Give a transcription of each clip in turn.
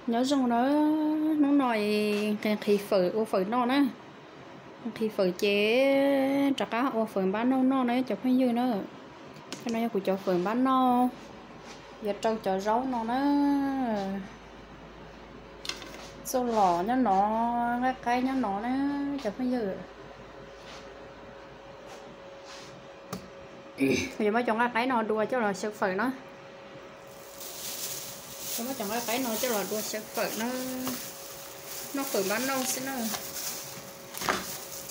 nhớ rằng nó nói thì phở ô phở nó nè thì phở chế chắc á ô phở bán nó đấy cho phải như nữa cái này của cho phở bán nó giờ trâu cho rau nó số lò nhá nó cái nhá nó nè cho phải như bây giờ mới chọn cái nó đua cho là sơ phở nó chọn cái nó cho là đua sơ phở nó phở bán nó xin nó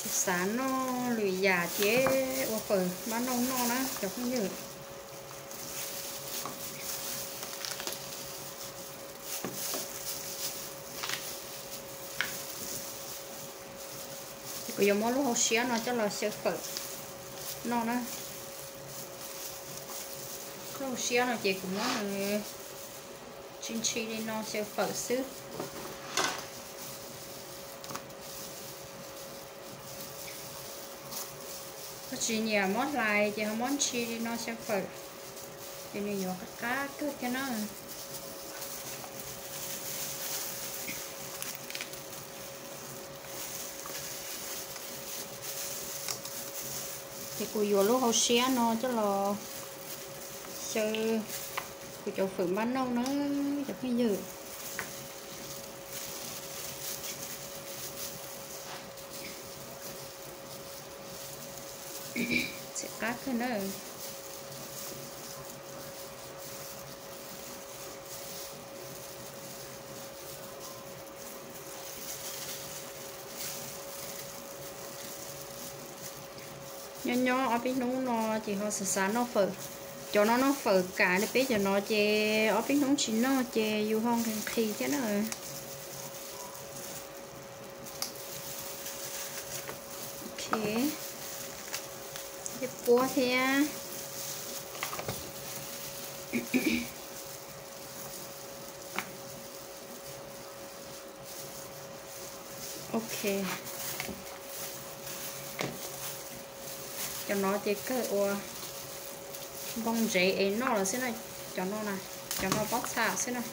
sáng nó lùi già chế ô phở bán nông nó đó cho không như bây giờ món lúc học xía nó cho là sơ phở nó đó lúc xía nó chỉ cũng nó chín chi đi nó sơ phở xứ chỉ nhiều món lại chỉ không món chi đi nó sẽ phở thì nhiều cá cứ cho nó thì cô vô lúc hậu xé nó cho là sơ cô cho phở bán đâu nó cho cái gì sẽ cắt cái nữa nhỏ ở bênนู้nó chỉ họ sẵn nó phở cho nó phở cả để biết cho nó chè ở bênนู้chỉ nó chè yêu hông thì thế nào ok cái cua thì ok cho nó chỉ cái bông rễ ấy nó là thế này cho nó này cho nó bóc xả thế này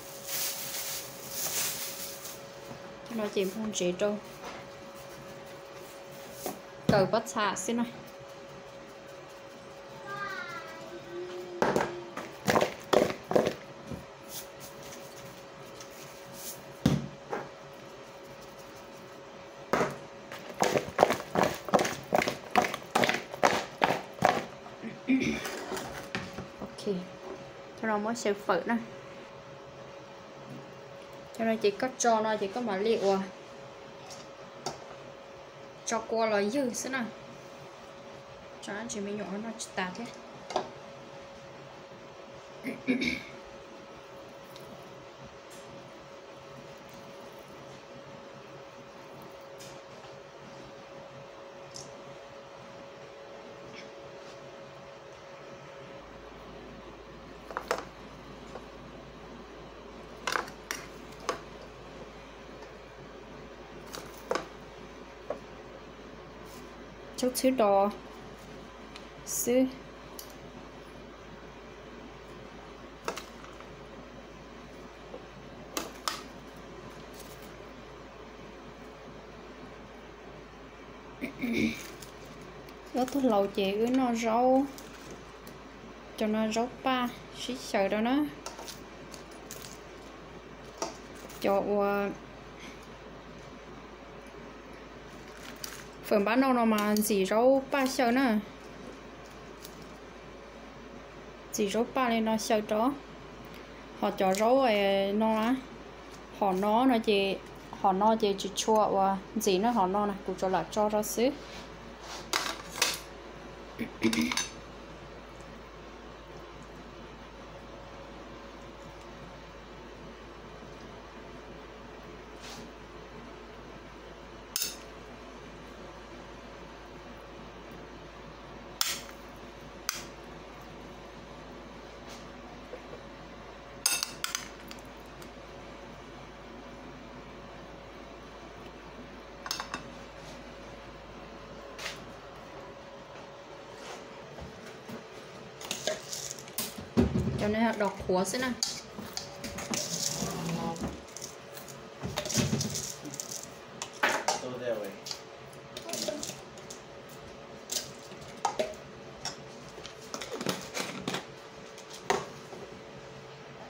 cho nó chỉ bông rễ trâu từ bóc xả thế này ok cho nó mới sẽ phở này cho nên chỉ có cho nó chỉ có mà liệu cho qua là dư thế nào cho anh chỉ mình nhỏ nó tạt thế chút xíu đỏ xíu đó tôi lầu chị với nó rau cho nó rau ba xí sợ đó nó cho phần bán đâu nó mà gì rau ba sợ nữa gì rau ba lên nó sợ đó họ cho rau này nó nó chỉ chua và gì nữa họ nó này cũng cho là cho ra xứ cho nên đọc khóa thế này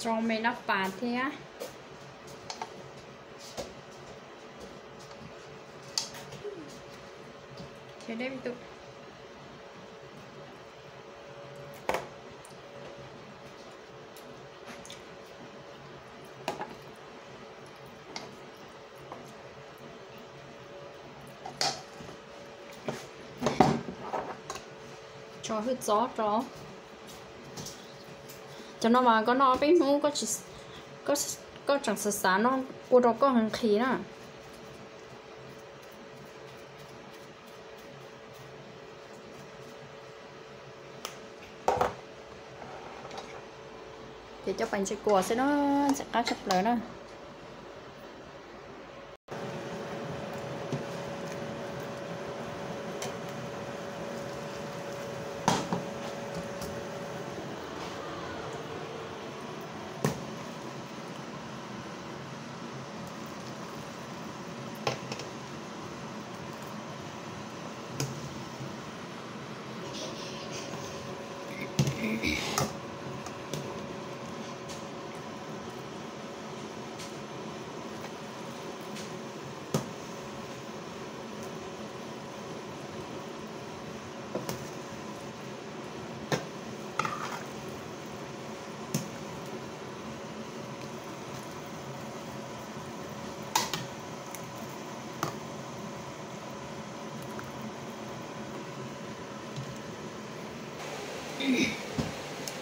cho mình nó phạt thế á. Thế đây tụi cho hết gió cho nó mà có nó biết mu có chỉ có chẳng sợ sáng nó u đó có hàng khí nữa thì cho bạn sẽ của sẽ nó sẽ cá chập lời nữa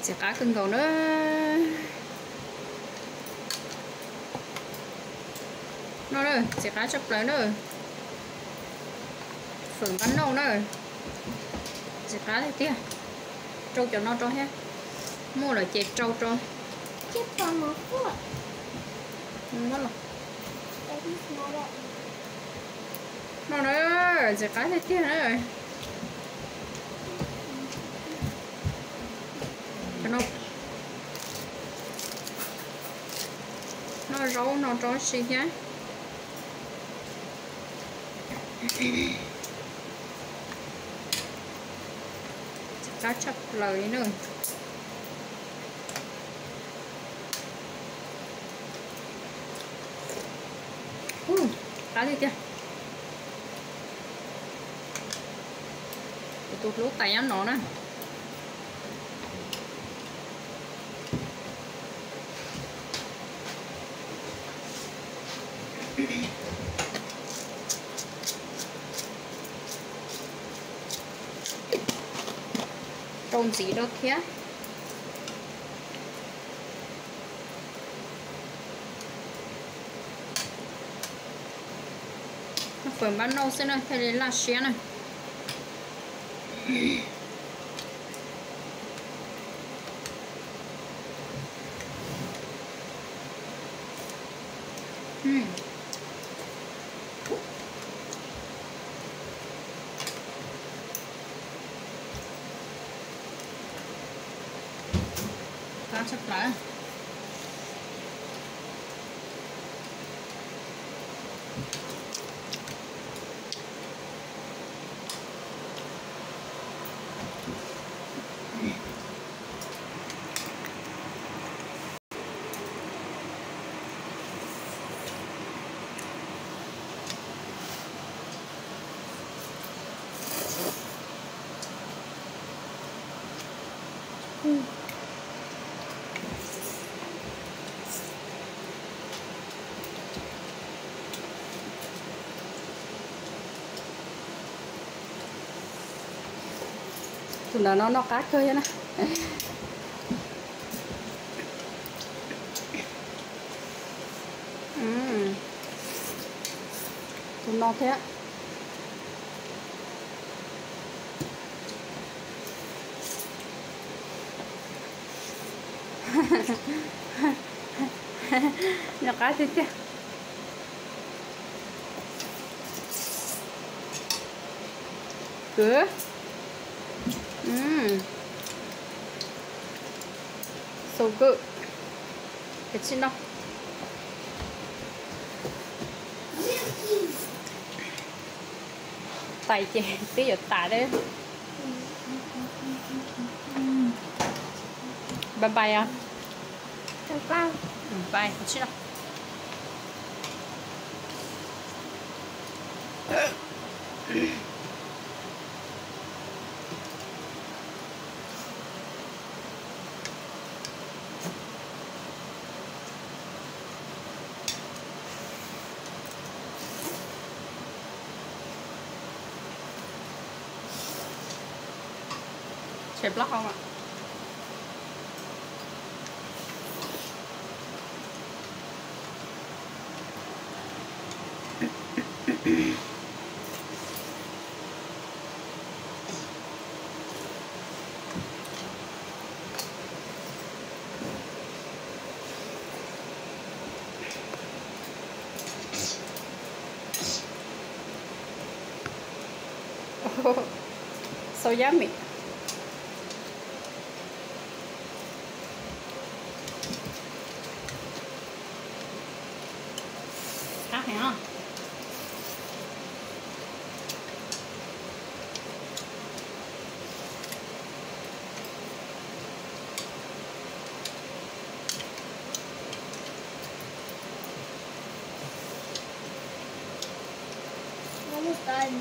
sẽ cá cưng cầu nữa nó rồi sẽ cá chọc lại nữa phượng bánh nâu nữa sẽ cá này kia trâu cho nó cho hết mua là chẹt trâu cho chết còn một phút nó là nó nữa sẽ cá này kia nữa nó rau nó cho xí nhá cá chập lời nữa cá gì kia tụt lúa tay ăn nó nè trộn gì đó kia nó phần bán nâu xem này hay là xé này cá sắp lại tụi nó cá khơi nè tụi nó thế nó cá thế chứ cửa so good it's enough tay chị tí giờ tả đấy bye bye à 拜拜。拜，我去了。Chẹp lắc không ạ? Oh, so yummy. Khác hả? Almost done.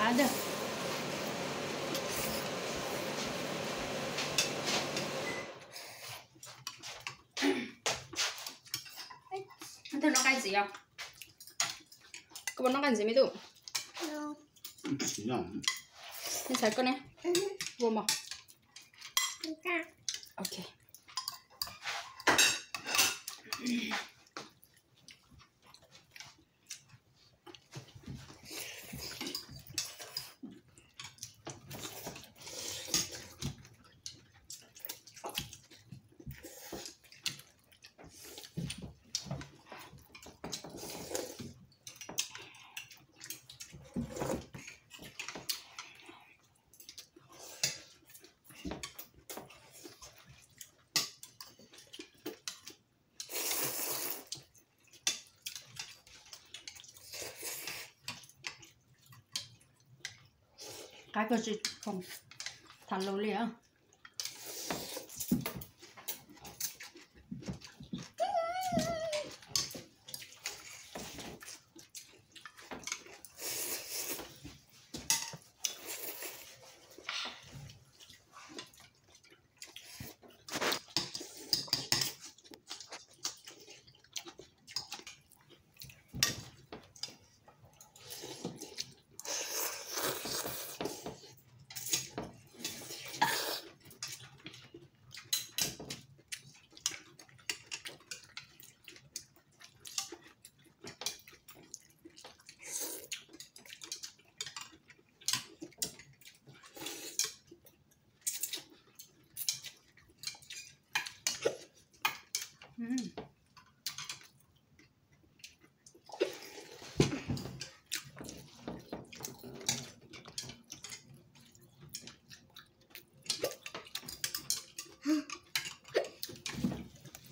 Ada. Thế nó cái gì không? Có muốn nó cái gì mới tụ? No. 그냥 Thế thấy con này? Vô mà. Dạ. Ok. Cái cơ gì không thành lâu liền.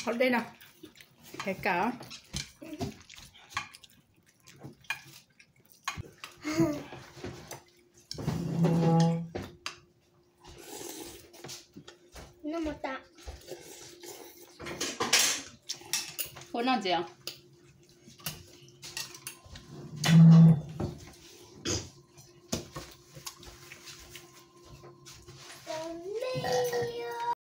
Ở đây nào, cái cả No more that. Hôn nào gì ạ?